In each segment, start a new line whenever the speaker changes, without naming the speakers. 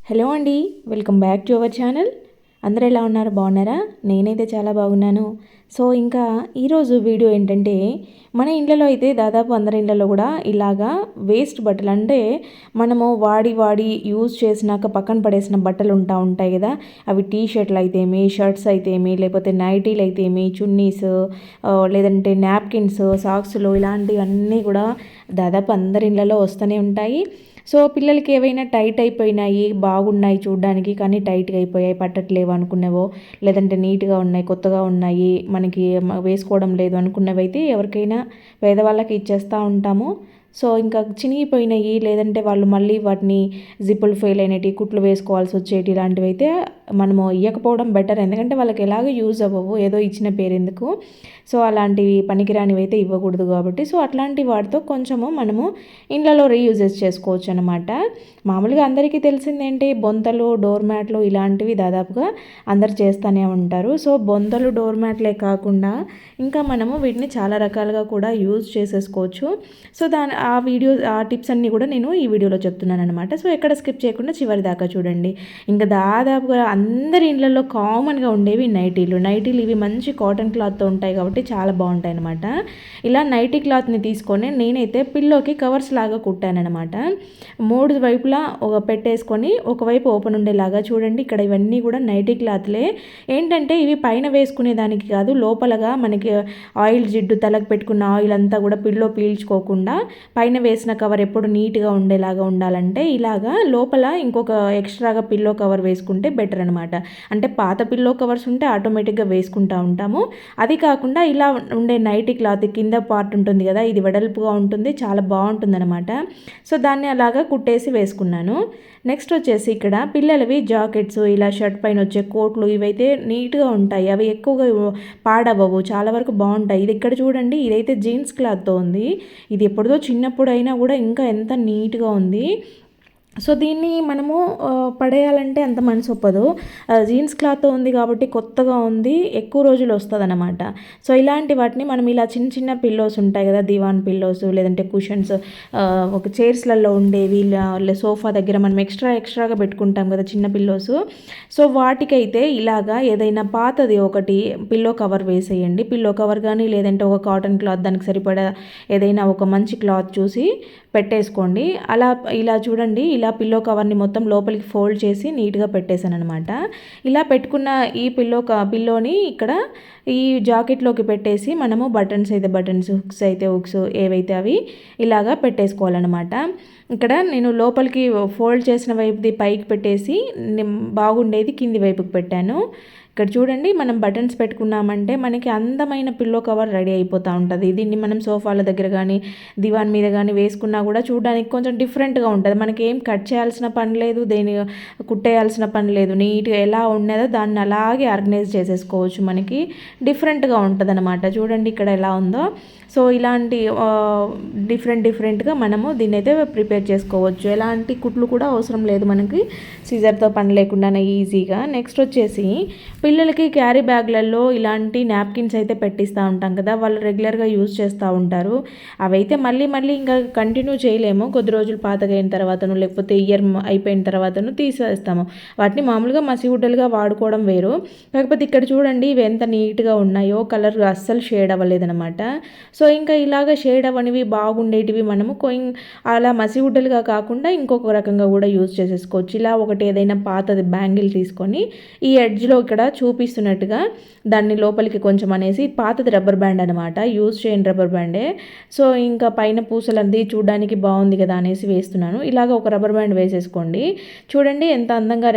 Hello అండి, welcome back to our channel. అందరూ ఎలా ఉన్నారు? బాగున్నారా? నేనైతే చాలా బాగున్నాను. సో ఇంకా ఈరోజు వీడియో ఏంటంటే, మన ఇళ్ళలో అయితే దాదాపు అందరి ఇళ్ళలో కూడా ఇలాగా వేస్ట్ బట్టలు అంటే మనము వాడి యూజ్ చేసినాక పక్కన పడేసిన బట్టలు ఉంటాయి కదా. అవి టీ షర్ట్లు అయితేమి, షర్ట్స్ అయితేమి, లేకపోతే నైటీలు అయితేమి, చున్నీస్, లేదంటే నాప్కిన్స్, సాక్స్లు, ఇలాంటివన్నీ కూడా దాదాపు అందరి ఇళ్ళలో వస్తూనే ఉంటాయి. సో పిల్లలకి ఏవైనా టైట్ అయిపోయినాయి, బాగున్నాయి చూడడానికి, కానీ టైట్గా అయిపోయాయి, పట్టట్లేవు అనుకునేవో, లేదంటే నీట్గా ఉన్నాయి, కొత్తగా ఉన్నాయి, మనకి వేసుకోవడం లేదు అనుకున్నవి అయితే ఎవరికైనా పేదవాళ్ళకి ఇచ్చేస్తూ ఉంటాము. సో ఇంకా చినిగిపోయినాయి, లేదంటే వాళ్ళు మళ్ళీ వాటిని జిప్పులు ఫెయిల్ అయినవి, కుట్లు వేసుకోవాల్సి వచ్చేటి, ఇలాంటివి అయితే మనము ఇవ్వకపోవడం బెటర్. ఎందుకంటే వాళ్ళకి ఎలాగో యూజ్ అవ్వవు, ఏదో ఇచ్చిన పేరు ఎందుకు. సో అలాంటివి పనికిరానివి అయితే ఇవ్వకూడదు కాబట్టి, సో అట్లాంటి వాటితో కొంచెము మనము ఇండ్లలో రీయూజెస్ చేసుకోవచ్చు అనమాట. మామూలుగా అందరికీ తెలిసిందేంటి, బొంతలు, డోర్ మ్యాట్లు ఇలాంటివి దాదాపుగా అందరు చేస్తూనే ఉంటారు. సో బొంతలు, డోర్ మ్యాట్లే కాకుండా ఇంకా మనము వీటిని చాలా రకాలుగా కూడా యూజ్ చేసేసుకోవచ్చు. సో ఆ టిప్స్ అన్నీ కూడా నేను ఈ వీడియోలో చెప్తున్నాను అనమాట. సో ఎక్కడ స్కిప్ చేయకుండా చివరి దాకా చూడండి. ఇంకా దాదాపుగా అందరి ఇళ్ళల్లో కామన్గా ఉండేవి నైటీలు ఇవి మంచి కాటన్ క్లాత్తో ఉంటాయి కాబట్టి చాలా బాగుంటాయి అనమాట. ఇలా నైటీ క్లాత్ని తీసుకొని నేనైతే పిల్లోకి కవర్స్ లాగా కుట్టానమాట. 3 వైపులా పెట్టేసుకొని ఒకవైపు ఓపెన్ ఉండేలాగా చూడండి. ఇక్కడ ఇవన్నీ కూడా నైటీ క్లాత్లే. ఏంటంటే ఇవి పైన వేసుకునే దానికి కాదు, లోపలగా మనకి ఆయిల్ జిడ్డు, తలకు పెట్టుకున్న ఆయిల్ అంతా కూడా పిల్లో పీల్చుకోకుండా పైన వేసిన కవర్ ఎప్పుడు నీట్గా ఉండేలాగా ఉండాలంటే ఇలాగా లోపల ఇంకొక ఎక్స్ట్రాగా పిల్లో కవర్ వేసుకుంటే బెటర్ అనమాట. అంటే పాత పిల్లో కవర్స్ ఉంటే ఆటోమేటిక్గా వేసుకుంటూ ఉంటాము. అది కాకుండా ఇలా ఉండే నైటీ క్లాత్ కింద పార్ట్ ఉంటుంది కదా, ఇది వెడల్పుగా ఉంటుంది, చాలా బాగుంటుంది అనమాట. సో దాన్ని అలాగా కుట్టేసి వేసుకున్నాను. నెక్స్ట్ వచ్చేసి ఇక్కడ పిల్లలవి జాకెట్స్, ఇలా షర్ట్ పైన వచ్చే కోట్లు, ఇవైతే నీట్గా ఉంటాయి, అవి ఎక్కువగా పాడవవు, చాలా వరకు బాగుంటాయి. ఇది ఇక్కడ చూడండి, ఇదైతే జీన్స్ క్లాత్తో ఉంది. ఇది ఎప్పుడుదో చిన్నప్పుడు అయినా కూడా ఇంకా ఎంత నీట్గా ఉంది. సో దీన్ని మనము పడేయాలంటే అంత మనసు ఒప్పదు. జీన్స్ క్లాత్ ఉంది కాబట్టి కొత్తగా ఉంది, ఎక్కువ రోజులు వస్తుంది అనమాట. సో ఇలాంటి వాటిని మనం ఇలా చిన్న చిన్న పిల్లోస్ ఉంటాయి కదా, దివాన్ పిల్లోస్, లేదంటే కుషన్స్, ఒక చైర్స్లలో ఉండేవి, సోఫా దగ్గర మనం ఎక్స్ట్రాగా పెట్టుకుంటాం కదా చిన్న పిల్లోస్. సో వాటికైతే ఇలాగా ఏదైనా పాతది ఒకటి పిల్లో కవర్ వేసేయండి. పిల్లో కవర్ కానీ, లేదంటే ఒక కాటన్ క్లాత్, దానికి సరిపడా ఏదైనా ఒక మంచి క్లాత్ చూసి పెట్టేసుకోండి. ఇలా చూడండి, ఇలా పిల్లో కవర్ని మొత్తం లోపలికి ఫోల్డ్ చేసి నీట్గా పెట్టేశాను అనమాట. ఇలా పెట్టుకున్న ఈ పిల్లోని ఇక్కడ ఈ జాకెట్లోకి పెట్టేసి మనము బటన్స్ అయితే బటన్స్, హుక్స్ అయితే హుక్స్, ఏవైతే అవి ఇలాగా పెట్టేసుకోవాలన్నమాట. ఇక్కడ నేను లోపలికి ఫోల్డ్ చేసిన వైపుది పైకి పెట్టేసి బాగుండేది కింది వైపుకి పెట్టాను. ఇక్కడ చూడండి, మనం బటన్స్ పెట్టుకున్నామంటే మనకి అందమైన పిల్లో కవర్ రెడీ అయిపోతూ ఉంటుంది. దీన్ని మనం సోఫాల దగ్గర కానీ, దివాన్ మీద కానీ వేసుకున్నా కూడా చూడడానికి కొంచెం డిఫరెంట్గా ఉంటుంది. మనకి ఏం కట్ చేయాల్సిన పని లేదు, దేని కుట్టేయాల్సిన పని లేదు. నీట్గా ఎలా ఉన్నదో దాన్ని అలాగే ఆర్గనైజ్ చేసేసుకోవచ్చు. మనకి డిఫరెంట్గా ఉంటుంది అనమాట. చూడండి ఇక్కడ ఎలా ఉందో. సో ఇలాంటి డిఫరెంట్గా మనము దీన్ని అయితే ప్రిపేర్ చేసుకోవచ్చు. ఎలాంటి కుట్లు కూడా అవసరం లేదు మనకి, సీజర్తో పని లేకుండానే ఈజీగా. నెక్స్ట్ వచ్చేసి పిల్లలకి క్యారీ బ్యాగ్లలో ఇలాంటి నాప్కిన్స్ అయితే పెట్టిస్తూ ఉంటాం కదా, వాళ్ళు రెగ్యులర్గా యూజ్ చేస్తూ ఉంటారు. అవైతే మళ్ళీ ఇంకా కంటిన్యూ చేయలేము, కొద్ది రోజులు పాతగా అయిన తర్వాతను, లేకపోతే ఇయర్ అయిపోయిన తర్వాతను తీసేస్తాము. వాటిని మామూలుగా మసిగుడ్డలుగా వాడుకోవడం వేరు. కాకపోతే ఇక్కడ చూడండి, ఇవి ఎంత నీట్గా ఉన్నాయో, కలర్ అస్సలు షేడ్ అవ్వలేదన్నమాట. సో ఇంకా ఇలాగ షేడ్ అవ్వనివి బాగుండేటివి మనము అలా మసిగుడ్డలుగా కాకుండా ఇంకొక రకంగా కూడా యూజ్ చేసేసుకోవచ్చు. ఇలా ఒకటి ఏదైనా పాతది బ్యాంగిల్ తీసుకొని ఈ ఎడ్జ్లో ఇక్కడ చూపిస్తున్నట్టుగా దాన్ని లోపలికి కొంచెం అనేసి, పాతది రబ్బర్ బ్యాండ్ అనమాట, యూజ్ చేయని రబ్బర్ బ్యాండే. సో ఇంకా పైన పూసలది చూడడానికి బాగుంది కదా అనేసి వేస్తున్నాను. ఇలాగ ఒక రబ్బర్ బ్యాండ్ వేసేసుకోండి. చూడండి ఎంత అందంగా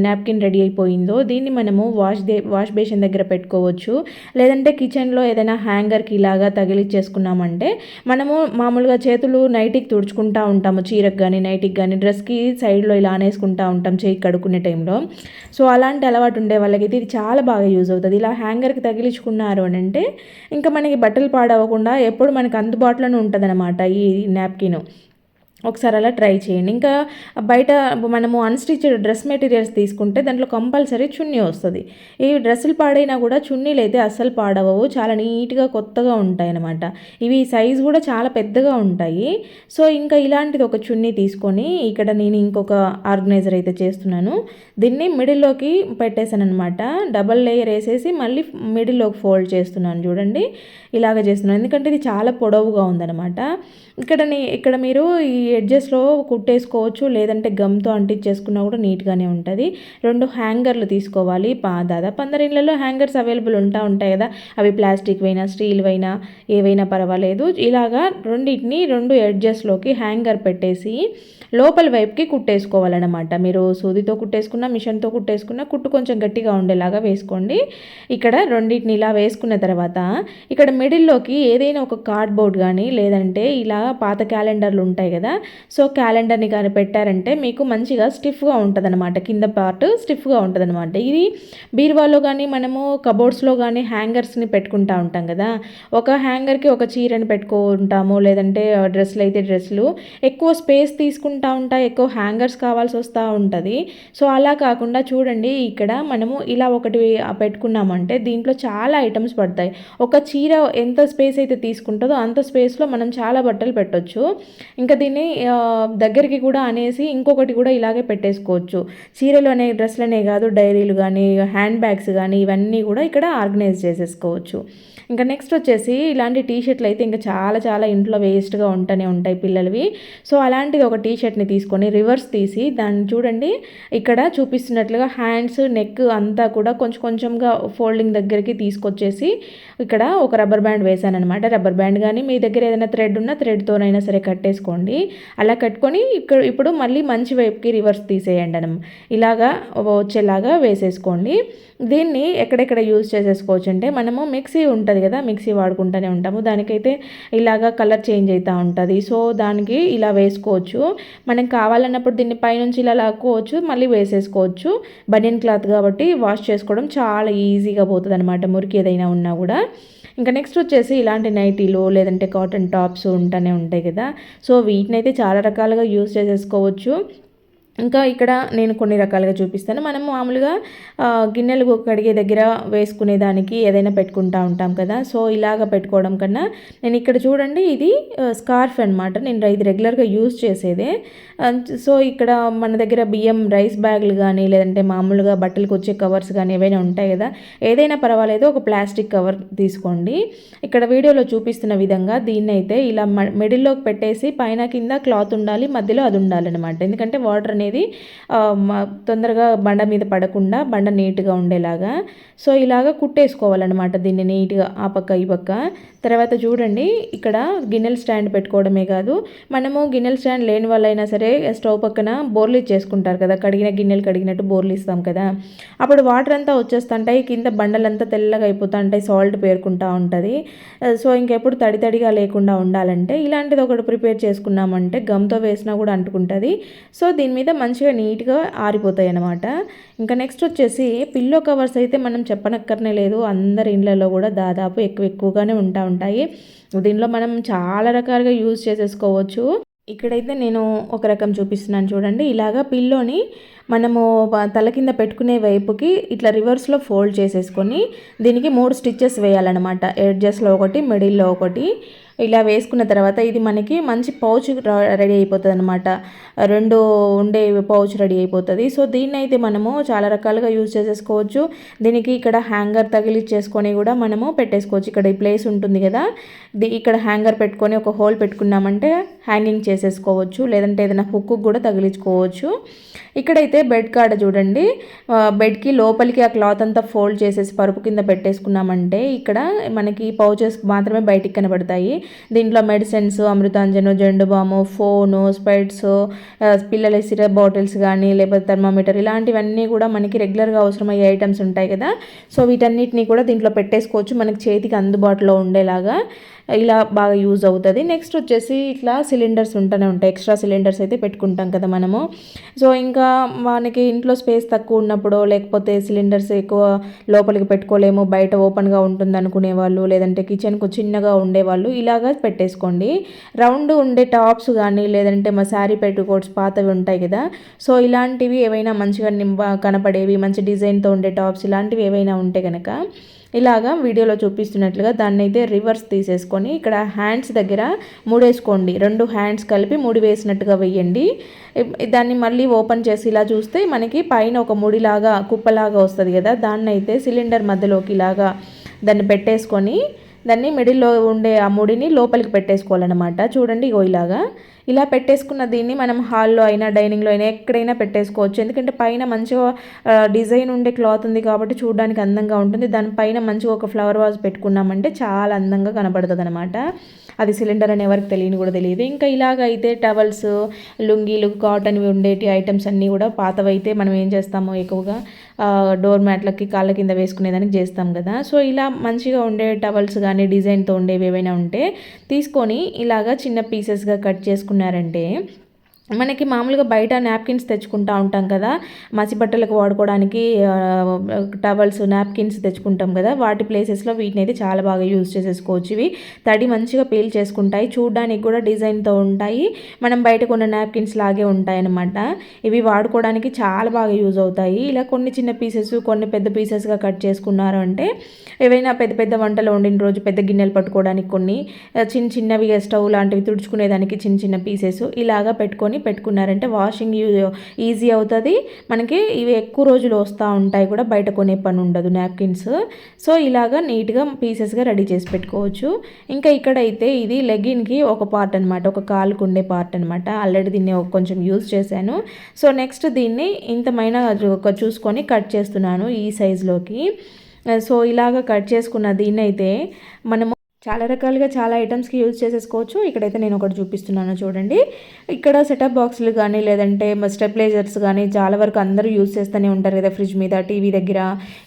నాప్కిన్ రెడీ అయిపోయిందో. దీన్ని మనము వాష్ బేసిన్ దగ్గర పెట్టుకోవచ్చు, లేదంటే కిచెన్లో ఏదైనా హ్యాంగర్కి ఇలాగా తగిలిచ్చేసుకున్నామంటే మనము మామూలుగా చేతులు నైటీకి తుడుచుకుంటూ ఉంటాము, చీరకు కానీ నైటీకి కానీ, డ్రెస్కి సైడ్లో ఇలా అనేసుకుంటూ ఉంటాం చేయి కడుక్కునే టైంలో. సో అలాంటి అలవాటు ఉండే వాళ్ళకి ఇది చాలా బాగా యూజ్ అవుతుంది. ఇలా హ్యాంగర్కి తగిలించుకున్నారు అని అంటే ఇంకా మనకి బట్టలు పాడవకుండా ఎప్పుడు మనకి అందుబాటులోనే ఉంటుంది అనమాట ఈ నాప్కిన్. ఒకసారి అలా ట్రై చేయండి. ఇంకా బయట మనము అన్‌స్టిచ్డ్ డ్రెస్ మెటీరియల్స్ తీసుకుంటే దాంట్లో కంపల్సరీ చున్నీ వస్తది. ఈ డ్రెస్సులు పాడైనా కూడా చున్నీలైతే అస్సలు పాడవవు. చాలా నీట్‌గా కొత్తగా ఉంటాయన్నమాట. ఇవి సైజ్ కూడా చాలా పెద్దగా ఉంటాయి. సో, ఇంకా ఇలాంటిది ఒక చున్నీ తీసుకొని ఇక్కడ నేను ఇంకొక ఆర్గనైజర్ అయితే చేస్తున్నాను. దీన్ని మిడిల్‌లోకి పెట్టేసాననమాట. డబుల్ లేయర్ ఏసేసి మళ్ళీ మిడిల్‌లోకి ఫోల్డ్ చేస్తున్నాను చూడండి. ఇలాగ చేస్తున్నాను. ఎందుకంటే ఇది చాలా పొడవుగా ఉందనమాట. ఇక్కడ మీరు ఈ ఎడ్జెస్‌లో కుట్టేసుకోవచ్చు. లేదంటే గమ్‌తో అంటించేసుకున్నా కూడా నీట్‌గానే ఉంటది. 2 హ్యాంగర్‌లు తీసుకోవాలి. దాదాపు అందరి ఇళ్లలో హ్యాంగర్స్ అవైలబుల్ ఉంటాయి కదా! అవి ప్లాస్టిక్‌వైనా, స్టీల్‌వైనా ఏవైనా పర్వాలేదు. ఇలాగా రెండిటిని 2 ఎడ్జెస్‌లోకి హ్యాంగర్ పెట్టేసి లోపల వైపుకి కుట్టేసుకోవాలన్నమాట. మీరు సూదితో కుట్టేసుకున్నా, మిషన్‌తో కుట్టేసుకున్నా కుట్టు కొంచెం గట్టిగా ఉండేలాగా వేసుకోండి. ఇక్కడ రెండిటిని ఇలా వేసుకున్న తర్వాత ఇక్కడ మిడిల్‌లోకి ఏదైనా ఒక కార్డ్‌బోర్డ్ గానీ, లేదంటే ఇలా పాత క్యాలెండర్లు ఉంటాయి కదా! సో, క్యాలెండర్‌ని కానీ పెట్టారంటే మీకు మంచిగా స్టిఫ్‌గా ఉంటదనమాట. కింద పార్ట్ స్టిఫ్‌గా ఉంటదనమాట. ఇది బీరువాలో కానీ, మనము కబోర్డ్స్‌లో కానీ హ్యాంగర్స్‌ని పెట్టుకుంటా ఉంటాం కదా! ఒక హ్యాంగర్‌కి ఒక చీరని పెట్టుకుంటాము. లేదంటే డ్రెస్సులు అయితే డ్రెస్సులు ఎక్కువ స్పేస్ తీసుకుంటా ఉంటాయి. ఎక్కువ హ్యాంగర్స్ కావాల్సి వస్తూ ఉంటది. సో, అలా కాకుండా చూడండి ఇక్కడ మనము ఇలా ఒకటి పెట్టుకున్నామంటే దీంట్లో చాలా ఐటమ్స్ పడతాయి. ఒక చీర ఎంత స్పేస్ అయితే తీసుకుంటుందో అంత స్పేస్‌లో మనం చాలా బట్టలు పెట్టొచ్చు. ఇంకా దీన్ని దగ్గరికి కూడా అనేసి ఇంకొకటి కూడా ఇలాగే పెట్టేసుకోవచ్చు. చీరలనే డ్రెస్సులనే కాదు, డైరీలు కానీ, హ్యాండ్ బ్యాగ్స్ కానీ ఇవన్నీ కూడా ఇక్కడ ఆర్గనైజ్ చేసేసుకోవచ్చు. ఇంకా నెక్స్ట్ వచ్చేసి ఇలాంటి టీ షర్ట్లు అయితే ఇంకా చాలా చాలా ఇంట్లో వేస్ట్గా ఉంటూనే ఉంటాయి పిల్లలవి. సో, అలాంటిది ఒక టీ షర్ట్ని తీసుకొని రివర్స్ తీసి దాన్ని చూడండి ఇక్కడ చూపిస్తున్నట్లుగా హ్యాండ్స్, నెక్ అంతా కూడా కొంచెం కొంచెంగా ఫోల్డింగ్ దగ్గరికి తీసుకొచ్చేసి ఇక్కడ ఒక రబ్బర్ బ్యాండ్ వేసాననమాట. రబ్బర్ బ్యాండ్ కానీ మీ దగ్గర ఏదైనా థ్రెడ్ ఉన్నా థ్రెడ్తోనైనా సరే కట్టేసుకోండి. అలా కట్టుకొని ఇప్పుడు మళ్ళీ మంచి వైపుకి రివర్స్ తీసేయండి ఇలాగా వచ్చేలాగా వేసేసుకోండి. దీన్ని ఎక్కడెక్కడ యూజ్ చేసేసుకోవచ్చు అంటే మనము మిక్సీ ఉంటుంది కదా, మిక్సీ వాడుకుంటూనే ఉంటాము. దానికైతే ఇలాగా కలర్ చేంజ్ అవుతూ ఉంటుంది. సో, దానికి ఇలా వేసుకోవచ్చు. మనం కావాలన్నప్పుడు దీన్ని పైనుంచి ఇలా లాక్కోవచ్చు, మళ్ళీ వేసేసుకోవచ్చు. బనియన్ క్లాత్ కాబట్టి వాష్ చేసుకోవడం చాలా ఈజీగా పోతుంది అనమాట, మురికి ఏదైనా ఉన్నా కూడా. ఇంకా నెక్స్ట్ వచ్చేసి ఇలాంటి నైటీలు లేదంటే కాటన్ టాప్స్ ఉంటూనే ఉంటాయి కదా. సో, వీటినైతే చాలా రకాలుగా యూజ్ చేసేసుకోవచ్చు. ఇంకా ఇక్కడ నేను కొన్ని రకాలుగా చూపిస్తాను. మనం మామూలుగా గిన్నెలు కడిగే దగ్గర వేసుకునే దానికి ఏదైనా పెట్టుకుంటా ఉంటాం కదా. సో, ఇలాగ పెట్టుకోవడం కన్నా నేను ఇక్కడ చూడండి ఇది స్కార్ఫ్ అనమాట. నేను ఇది రెగ్యులర్గా యూజ్ చేసేదే. సో, ఇక్కడ మన దగ్గర బియ్యం రైస్ బ్యాగులు కానీ లేదంటే మామూలుగా బట్టలకు వచ్చే కవర్స్ కానీ ఏవైనా ఉంటాయి కదా, ఏదైనా పర్వాలేదు ఒక ప్లాస్టిక్ కవర్ తీసుకోండి. ఇక్కడ వీడియోలో చూపిస్తున్న విధంగా దీన్ని అయితే ఇలా మిడిల్లోకి పెట్టేసి పైన కింద క్లాత్ ఉండాలి, మధ్యలో అది ఉండాలన్నమాట. ఎందుకంటే వాటర్ అనేది తొందరగా బండ మీద పడకుండా బండ నీట్గా ఉండేలాగా. సో, ఇలాగ కుట్టేసుకోవాలన్నమాట దీన్ని నీట్గా ఆ పక్క ఈ పక్క. తర్వాత చూడండి ఇక్కడ గిన్నెల స్టాండ్ పెట్టుకోవడమే కాదు, మనము గిన్నెల స్టాండ్ లేని వాళ్ళైనా సరే స్టవ్ పక్కన బోర్లు ఇచ్చేసుకుంటారు కదా, కడిగిన గిన్నెలు కడిగినట్టు బోర్లు ఇస్తాం కదా, అప్పుడు వాటర్ అంతా వచ్చేస్తుంటాయి, కింద బండలంతా తెల్లగా అయిపోతూ ఉంటాయి, సాల్ట్ పేరుకుంటూ ఉంటుంది. సో, ఇంకెప్పుడు తడి తడిగా లేకుండా ఉండాలంటే ఇలాంటిది ఒకటి ప్రిపేర్ చేసుకున్నామంటే గమ్తో వేసినా కూడా అంటుకుంటుంది. సో, దీని మీద మంచిగా నీట్గా ఆరిపోతాయి అన్నమాట. ఇంకా నెక్స్ట్ వచ్చేసి పిల్లో కవర్స్ అయితే మనం చెప్పనక్కర్నే లేదు, అందరి ఇళ్ళల్లో కూడా దాదాపు ఎక్కువగానే ఉంటాయి. దీనిలో మనం చాలా రకాలుగా యూజ్ చేసేసుకోవచ్చు. ఇక్కడైతే నేను ఒక రకం చూపిస్తున్నాను చూడండి. ఇలాగా పిల్లోని మనము తల కింద పెట్టుకునే వైపుకి ఇట్లా రివర్స్లో ఫోల్డ్ చేసేసుకొని దీనికి 3 స్టిచ్చెస్ వేయాలన్నమాట. ఎడ్జెస్లో ఒకటి, మిడిల్లో ఒకటి. ఇలా వేసుకున్న తర్వాత ఇది మనకి మంచి పౌచ్ రెడీ అయిపోతుంది అనమాట. 2 ఉండే పౌచ్ రెడీ అయిపోతుంది. సో, దీన్ని అయితే మనము చాలా రకాలుగా యూజ్ చేసేసుకోవచ్చు. దీనికి ఇక్కడ హ్యాంగర్ తగిలిచ్చేసుకొని కూడా మనము పెట్టేసుకోవచ్చు. ఇక్కడ ఈ ప్లేస్ ఉంటుంది కదా, ఇక్కడ హ్యాంగర్ పెట్టుకొని ఒక హోల్ పెట్టుకున్నామంటే హ్యాంగింగ్ చేసేసుకోవచ్చు. లేదంటే ఏదైనా హుక్కు కూడా తగిలించుకోవచ్చు. ఇక్కడైతే బెడ్ కాడ చూడండి, బెడ్కి లోపలికి ఆ క్లాత్ అంతా ఫోల్డ్ చేసేసి పరుపు కింద పెట్టేసుకున్నామంటే ఇక్కడ మనకి పౌచెస్ మాత్రమే బయటికి కనబడతాయి. దీంట్లో మెడిసిన్స్, అమృతాంజను, జెండు బాము, ఫోను, స్పెట్స్, పిల్లల సిరప్ బాటిల్స్ కానీ లేకపోతే థర్మామీటర్ ఇలాంటివన్నీ కూడా మనకి రెగ్యులర్గా అవసరమయ్యే ఐటమ్స్ ఉంటాయి కదా. సో, వీటన్నిటిని కూడా దీంట్లో పెట్టేసుకోవచ్చు, మనకి చేతికి అందుబాటులో ఉండేలాగా. ఇలా బాగా యూజ్ అవుతుంది. నెక్స్ట్ వచ్చేసి ఇట్లా సిలిండర్స్ ఉంటూనే ఉంటాయి. ఎక్స్ట్రా సిలిండర్స్ అయితే పెట్టుకుంటాం కదా మనము. సో, ఇంకా మనకి ఇంట్లో స్పేస్ తక్కువ ఉన్నప్పుడు లేకపోతే సిలిండర్స్ ఎక్కువ లోపలికి పెట్టుకోలేము, బయట ఓపెన్గా ఉంటుంది అనుకునే వాళ్ళు, లేదంటే కిచెన్కు చిన్నగా ఉండేవాళ్ళు ఇలాగ ఇలాగా పెట్టేసుకోండి. రౌండ్ ఉండే టాప్స్ కానీ లేదంటే మా శారీ పెట్టుకోట్స్ పాతవి ఉంటాయి కదా, సో ఇలాంటివి ఏవైనా మంచిగా కనపడేవి మంచి డిజైన్తో ఉండే టాప్స్ ఇలాంటివి ఏవైనా ఉంటే కనుక ఇలాగా వీడియోలో చూపిస్తున్నట్లుగా దాన్ని అయితే రివర్స్ తీసేసుకొని ఇక్కడ హ్యాండ్స్ దగ్గర ముడేసుకోండి. 2 హ్యాండ్స్ కలిపి ముడి వేసినట్టుగా వేయండి. దాన్ని మళ్ళీ ఓపెన్ చేసి ఇలా చూస్తే మనకి పైన ఒక ముడిలాగా కుప్పలాగా వస్తుంది కదా, దాన్ని అయితే సిలిండర్ మధ్యలోకి ఇలాగా దాన్ని పెట్టేసుకొని దాన్ని మిడిల్లో ఉండే ఆ ముడిని లోపలికి పెట్టేసుకోవాలన్నమాట. చూడండి ఇలాగా ఇలా పెట్టేసుకున్న దీన్ని మనం హాల్లో అయినా డైనింగ్లో అయినా ఎక్కడైనా పెట్టేసుకోవచ్చు. ఎందుకంటే పైన మంచిగా డిజైన్ ఉండే క్లాత్ ఉంది కాబట్టి చూడడానికి అందంగా ఉంటుంది. దానిపైన మంచిగా ఒక ఫ్లవర్ వాజ్ పెట్టుకున్నామంటే చాలా అందంగా కనబడుతుంది అనమాట. అది సిలిండర్ అని ఎవరికి తెలియని కూడా తెలియదు. ఇంకా ఇలాగైతే టవల్స్, లుంగీలు, కాటన్వి ఉండేటి ఐటమ్స్ అన్నీ కూడా పాతవైతే మనం ఏం చేస్తామో ఎక్కువగా డోర్ మ్యాట్లకి కాళ్ళ కింద వేసుకునేదానికి చేస్తాం కదా. సో ఇలా మంచిగా ఉండే టవల్స్ కానీ డిజైన్తో ఉండేవి ఏవైనా ఉంటే తీసుకొని ఇలాగా చిన్న పీసెస్గా కట్ చేసుకున్నారంటే మనకి మామూలుగా బయట నాప్కిన్స్ తెచ్చుకుంటూ ఉంటాం కదా, మసి బట్టలకు వాడుకోవడానికి టవల్స్ నాప్కిన్స్ తెచ్చుకుంటాం కదా, వాటి ప్లేసెస్లో వీటిని అయితే చాలా బాగా యూజ్ చేసేసుకోవచ్చు. ఇవి తడి మంచిగా పీల్ చేసుకుంటాయి, చూడడానికి కూడా డిజైన్తో ఉంటాయి, మనం బయట కొన్న నాప్కిన్స్ లాగే ఉంటాయి అన్నమాట. ఇవి వాడుకోవడానికి చాలా బాగా యూజ్ అవుతాయి. ఇలా కొన్ని చిన్న పీసెస్ కొన్ని పెద్ద పీసెస్గా కట్ చేసుకున్నారు అంటే ఏవైనా పెద్ద పెద్ద వంటలు వండిన రోజు పెద్ద గిన్నెలు పట్టుకోవడానికి కొన్ని చిన్న చిన్నవి స్టవ్ లాంటివి తుడుచుకునేదానికి చిన్న చిన్న పీసెస్ ఇలాగా పెట్టుకున్నారంటే వాషింగ్ ఈజీ అవుతుంది. మనకి ఇవి ఎక్కువ రోజులు వస్తూ ఉంటాయి కూడా, బయట కొనే పని ఉండదు నాప్కిన్స్. సో ఇలాగా నీట్గా పీసెస్గా రెడీ చేసి పెట్టుకోవచ్చు. ఇంకా ఇక్కడైతే ఇది లెగిన్కి ఒక పార్ట్ అనమాట, ఒక కాలుకు ఉండే పార్ట్ అనమాట. ఆల్రెడీ దీన్ని కొంచెం యూజ్ చేశాను. సో నెక్స్ట్ దీన్ని ఇంతమైన చూసుకొని కట్ చేస్తున్నాను ఈ సైజులోకి. సో ఇలాగ కట్ చేసుకున్న దీన్ని అయితే మనము చాలా రకాలుగా చాలా ఐటమ్స్కి యూజ్ చేసేసుకోవచ్చు. ఇక్కడైతే నేను ఒకటి చూపిస్తున్నాను చూడండి. ఇక్కడ సెటప్ బాక్సులు కానీ లేదంటే స్టెబిలైజర్స్ కానీ చాలా వరకు అందరూ యూజ్ చేస్తూనే ఉంటారు కదా, ఫ్రిడ్జ్ మీద, టీవీ దగ్గర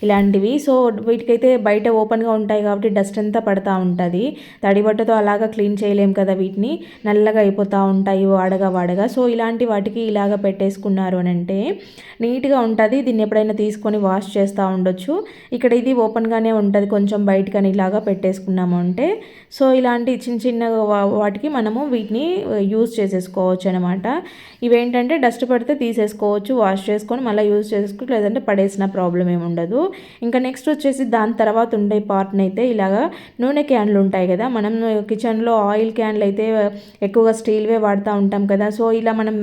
ఇలాంటివి. సో వీటికైతే బయట ఓపెన్గా ఉంటాయి కాబట్టి డస్ట్ అంతా పడుతూ ఉంటుంది. తడి బట్టతో అలాగా క్లీన్ చేయలేం కదా, వీటిని నల్లగా అయిపోతూ ఉంటాయి వాడగా. సో ఇలాంటి వాటికి ఇలాగ పెట్టేసుకున్నారు అని అంటే నీట్గా ఉంటుంది. దీన్ని ఎప్పుడైనా తీసుకొని వాష్ చేస్తూ ఉండొచ్చు. ఇక్కడ ఇది ఓపెన్గానే ఉంటుంది, కొంచెం బయటకని ఇలాగా పెట్టేసుకున్నాము అంటే సో ఇలాంటి చిన్న చిన్న వాటికి మనము వీటిని యూజ్ చేసేసుకోవచ్చు అనమాట. ఇవేంటంటే డస్ట్ పడితే తీసేసుకోవచ్చు, వాష్ చేసుకొని మళ్ళీ యూజ్ చేసుకోవచ్చు, లేదంటే పడేసిన ప్రాబ్లం ఏమి ఉండదు. ఇంకా నెక్స్ట్ వచ్చేసి దాని తర్వాత ఉండే పార్ట్ని అయితే ఇలాగా నూనె క్యాన్లు ఉంటాయి కదా, మనం కిచెన్లో ఆయిల్ క్యాన్లు అయితే ఎక్కువగా స్టీల్వే వాడుతూ ఉంటాం కదా. సో ఇలా మనం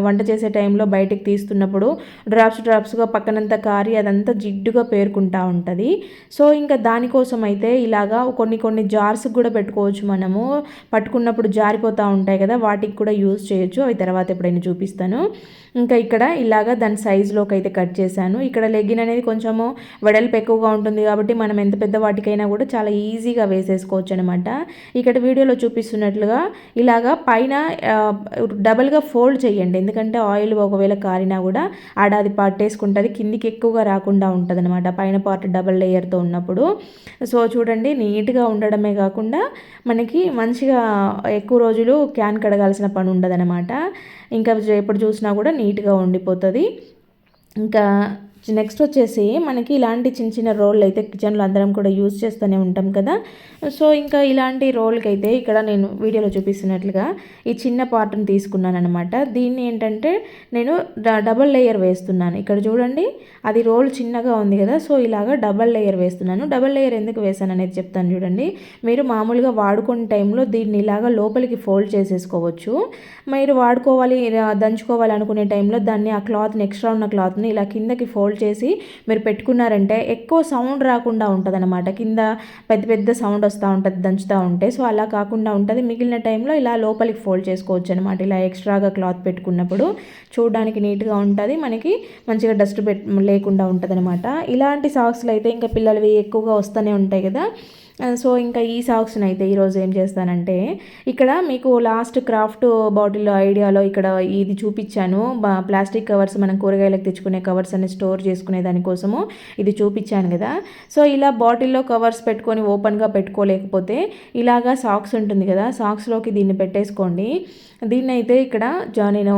వంట చేసే టైంలో బయటకు తీస్తున్నప్పుడు డ్రాప్స్గా పక్కనంతా కారి అదంతా జిడ్డుగా పేరుకుంటూ ఉంటుంది. సో ఇంకా దానికోసం అయితే ఇలాగా కొన్ని జార్స్ కూడా పెట్టుకోవచ్చు. మనము పట్టుకున్నప్పుడు జారిపోతూ ఉంటాయి కదా, వాటికి కూడా యూజ్ చేయొచ్చు. అవి తర్వాత ఎప్పుడైనా చూపిస్తాను. ఇంకా ఇక్కడ ఇలాగా దాని సైజులోకి అయితే కట్ చేశాను. ఇక్కడ లెగ్గిన్ అనేది కొంచెము వెడల్పు ఎక్కువగా ఉంటుంది కాబట్టి మనం ఎంత పెద్ద వాటికైనా కూడా చాలా ఈజీగా వేసేసుకోవచ్చు అనమాట. ఇక్కడ వీడియోలో చూపిస్తున్నట్లుగా ఇలాగా పైన డబల్గా ఫోల్డ్ చేయండి, ఎందుకంటే ఆయిల్ ఒకవేళ కారినా కూడా అది పట్టేసుకుంటుంది, కిందికి ఎక్కువగా రాకుండా ఉంటుంది అనమాట పైన పార్ట్ డబల్ లేయర్తో ఉన్నప్పుడు. సో చూడండి నీట్గా ఉండడమే కాకుండా మనకి మంచిగా ఎక్కువ రోజులు క్యాన్ కడగాల్సిన పని ఉండదన్నమాట. ఇంకా ఎప్పుడు చూసినా కూడా నీట్గా ఉండిపోతుంది. ఇంకా నెక్స్ట్ వచ్చేసి మనకి ఇలాంటి చిన్న చిన్న రోళ్ళు అయితే కిచెన్లో అందరం కూడా యూజ్ చేస్తూనే ఉంటాం కదా. సో ఇంకా ఇలాంటి రోల్కి అయితే ఇక్కడ నేను వీడియోలో చూపిస్తున్నట్లుగా ఈ చిన్న పార్ట్ని తీసుకున్నాను అనమాట. దీన్ని ఏంటంటే నేను డబల్ లేయర్ వేస్తున్నాను. ఇక్కడ చూడండి అది రోల్ చిన్నగా ఉంది కదా, సో ఇలాగా డబల్ లేయర్ వేస్తున్నాను. డబల్ లేయర్ ఎందుకు వేసాను అనేది చెప్తాను చూడండి. మీరు మామూలుగా వాడుకునే టైంలో దీన్ని ఇలాగా లోపలికి ఫోల్డ్ చేసేసుకోవచ్చు. మీరు వాడుకోవాలి దంచుకోవాలి అనుకునే టైంలో దాన్ని ఆ క్లాత్ని ఎక్స్ట్రా ఉన్న క్లాత్ని ఇలా కిందకి ఫోల్డ్ చేసి మీరు పెట్టుకున్నారంటే ఎక్కువ సౌండ్ రాకుండా ఉంటుంది అనమాట. కింద పెద్ద సౌండ్ వస్తూ ఉంటుంది దంచుతూ ఉంటే. సో అలా కాకుండా ఉంటుంది. మిగిలిన టైంలో ఇలా లోపలికి ఫోల్డ్ చేసుకోవచ్చు అనమాట. ఇలా ఎక్స్ట్రాగా క్లాత్ పెట్టుకున్నప్పుడు చూడడానికి నీట్గా ఉంటుంది, మనకి మంచిగా డస్ట్ లేకుండా ఉంటుంది అనమాట. ఇలాంటి సాక్స్లు అయితే ఇంకా పిల్లలవి ఎక్కువగా వస్తూనే ఉంటాయి కదా. సో ఇంకా ఈ సాక్స్ని అయితే ఈరోజు ఏం చేస్తానంటే ఇక్కడ మీకు లాస్ట్ క్రాఫ్ట్ బాటిల్ ఐడియాలో ఇక్కడ ఇది చూపించాను. ప్లాస్టిక్ కవర్స్ మనం కూరగాయలకు తెచ్చుకునే కవర్స్ అని స్టోర్ చేసుకునే దానికోసము ఇది చూపించాను కదా. సో ఇలా బాటిల్లో కవర్స్ పెట్టుకొని ఓపెన్గా పెట్టుకోలేకపోతే ఇలాగా సాక్స్ ఉంటుంది కదా, సాక్స్లోకి దీన్ని పెట్టేసుకోండి. దీన్ని అయితే ఇక్కడ నేను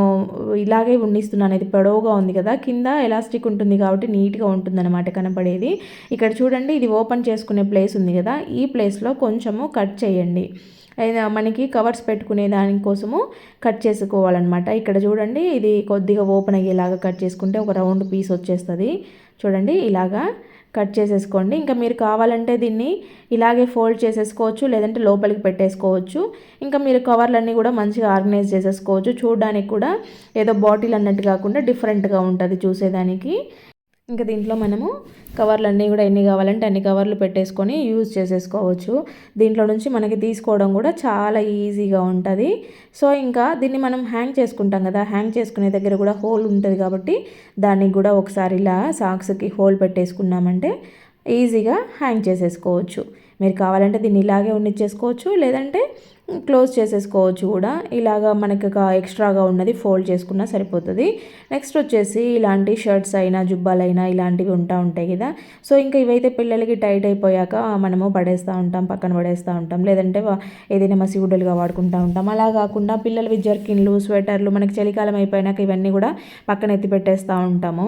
ఇలాగే ఉండిస్తున్నాను. ఇది పొడవుగా ఉంది కదా, కింద ఎలాస్టిక్ ఉంటుంది కాబట్టి నీట్గా ఉంటుంది అనమాట కనపడేది. ఇక్కడ చూడండి ఇది ఓపెన్ చేసుకునే ప్లేస్ ఉంది కదా, ఈ ప్లేస్లో కొంచెము కట్ చేయండి. మనకి కవర్స్ పెట్టుకునే దానికోసము కట్ చేసుకోవాలన్నమాట. ఇక్కడ చూడండి, ఇది కొద్దిగా ఓపెన్ అయ్యేలాగా కట్ చేసుకుంటే ఒక రౌండ్ పీస్ వచ్చేస్తుంది. చూడండి, ఇలాగా కట్ చేసేసుకోండి. ఇంకా మీరు కావాలంటే దీన్ని ఇలాగే ఫోల్డ్ చేసేసుకోవచ్చు, లేదంటే లోపలికి పెట్టేసుకోవచ్చు. ఇంకా మీరు కవర్లన్నీ కూడా మంచిగా ఆర్గనైజ్ చేసేసుకోవచ్చు. చూడడానికి కూడా ఏదో బాటిల్ అన్నట్టు కాకుండా డిఫరెంట్గా ఉంటుంది చూసేదానికి. ఇంకా దీంట్లో మనము కవర్లు అన్నీ కూడా ఎన్ని కావాలంటే అన్ని కవర్లు పెట్టేసుకొని యూజ్ చేసేసుకోవచ్చు. దీంట్లో నుంచి మనకి తీసుకోవడం కూడా చాలా ఈజీగా ఉంటుంది. సో ఇంకా దీన్ని మనం హ్యాంగ్ చేసుకుంటాం కదా, హ్యాంగ్ చేసుకునే దగ్గర కూడా హోల్ ఉంటుంది కాబట్టి దానికి కూడా ఒకసారి ఇలా సాక్స్కి హోల్ పెట్టేసుకున్నామంటే ఈజీగా హ్యాంగ్ చేసేసుకోవచ్చు. మీరు కావాలంటే దీన్ని ఇలాగే ఉన్నిచ్చేసుకోవచ్చు, లేదంటే క్లోజ్ చేసేసుకోవచ్చు కూడా. ఇలాగా మనకి ఎక్స్ట్రాగా ఉన్నది ఫోల్డ్ చేసుకున్నా సరిపోతుంది. నెక్స్ట్ వచ్చేసి ఇలాంటి షర్ట్స్ అయినా జుబ్బాలైనా ఇలాంటివి ఉంటాయి కదా. సో ఇంకా ఇవైతే పిల్లలకి టైట్ అయిపోయాక మనము పడేస్తూ ఉంటాం, పక్కన పడేస్తూ ఉంటాం, లేదంటే ఏదైనా మసిగుడ్డలుగా వాడుకుంటూ ఉంటాం. అలా కాకుండా పిల్లలవి జర్కిన్లు, స్వెటర్లు మనకి చలికాలం అయిపోయినాక ఇవన్నీ కూడా పక్కన ఎత్తి పెట్టేస్తూ ఉంటాము.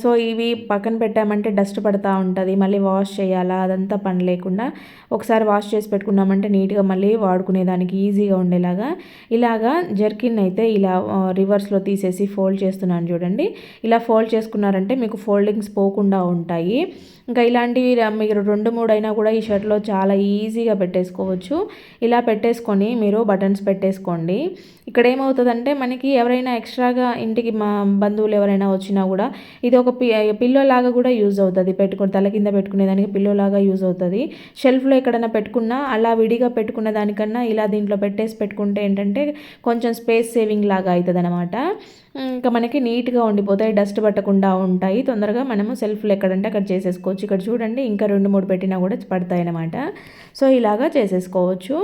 సో ఇవి పక్కన పెట్టామంటే డస్ట్ పడుతూ ఉంటుంది, మళ్ళీ వాష్ చేయాలా, అదంతా పని లేకుండా ఒకసారి వాష్ చేసి పెట్టుకున్నామంటే నీట్గా మళ్ళీ వాడుకునేదానికి ఈజీగా ఉండేలాగా ఇలాగా జర్కిన్ అయితే ఇలా రివర్స్లో తీసేసి ఫోల్డ్ చేస్తున్నాను చూడండి. ఇలా ఫోల్డ్ చేసుకున్నారంటే మీకు ఫోల్డింగ్స్ పోకుండా ఉంటాయి. ఇంకా ఇలాంటివి మీరు 2-3 అయినా కూడా ఈ షర్ట్లో చాలా ఈజీగా పెట్టేసుకోవచ్చు. ఇలా పెట్టేసుకొని మీరు బటన్స్ పెట్టేసుకోండి. ఇక్కడ ఏమవుతుందంటే మనకి ఎవరైనా ఎక్స్ట్రాగా ఇంటికి మా బంధువులు ఎవరైనా వచ్చినా కూడా ఇది ఒక పిల్లో లాగా కూడా యూజ్ అవుతుంది. తల కింద పెట్టుకునేదానికి పిల్లో లాగా యూజ్ అవుతుంది. షెల్ఫ్లో ఎక్కడైనా పెట్టుకున్నా అలా విడిగా పెట్టుకున్న దానికన్నా ఇలా దీంట్లో పెట్టేసి పెట్టుకుంటే ఏంటంటే కొంచెం స్పేస్ సేవింగ్ లాగా అవుతుంది అనమాట. ఇంకా మనకి నీట్గా ఉండిపోతాయి, డస్ట్ పట్టకుండా ఉంటాయి. తొందరగా మనము సెల్ఫ్లో ఎక్కడంటే అక్కడ చేసేసుకోవచ్చు. ఇక్కడ చూడండి, ఇంకా 2-3 పెట్టినా కూడా పడతాయి అన్నమాట. సో ఇలాగా చేసేసుకోవచ్చు.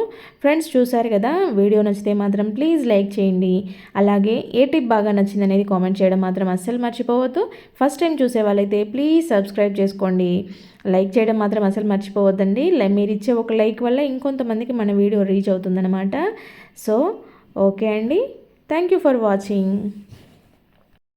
ఫ్రెండ్స్ చూసారు కదా, వీడియో నచ్చితే మాత్రం ప్లీజ్ లైక్ చేయండి. అలాగే ఏ టిప్ బాగా నచ్చింది అనేది కామెంట్ చేయడం మాత్రం అస్సలు మర్చిపోవద్దు. ఫస్ట్ టైం చూసే వాళ్ళైతే ప్లీజ్ సబ్స్క్రైబ్ చేసుకోండి. లైక్ చేయడం మాత్రం అసలు మర్చిపోవద్దండి. మీరు ఇచ్చే ఒక లైక్ వల్ల ఇంకొంతమందికి మన వీడియో రీచ్ అవుతుందన్నమాట. సో ఓకే అండి, థ్యాంక్ యూ ఫర్ వాచింగ్.